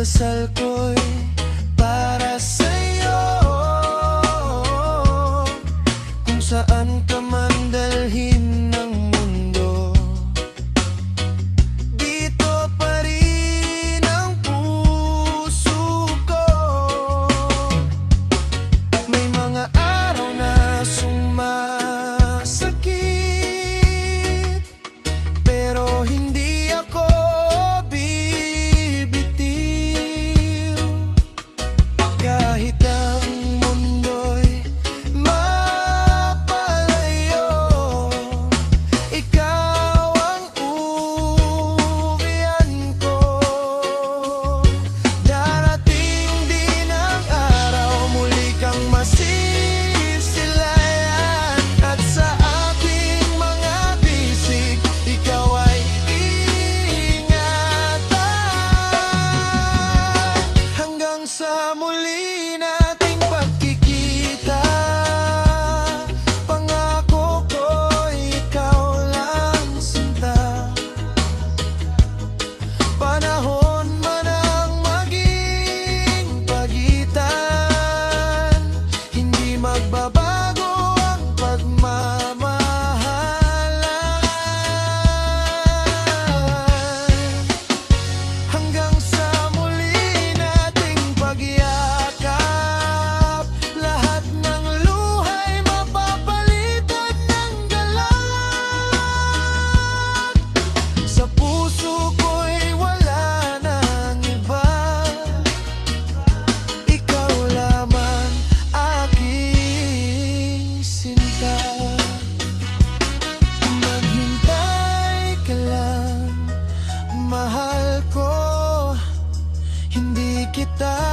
dasal ko'y para sa'yo. Kung saan ka man dalhin ng mundo, dito pa rin ang puso ko. May mga araw na sumasakit, pero hindi ako bibitiw. Kahit ang mundo'y mapalayo, ikaw ang uwian ko. Darating din ang araw, muli kang masisilayan, at sa aking mga bisig, ikaw ay ingatan. Hanggang sa muli nating pagkikita, pangako ko'y ikaw lang sinta. Panahon man ang maging pagitan, hindi magbabago ang pagmamahalan. Hanggang sa muli nating pagyakap, lahat ng luha'y mapapalitan ng galak. Sa puso ko'y wala nang iba, ikaw lamang aking sinta. Maghintay ka lang, mahal ko, hindi kita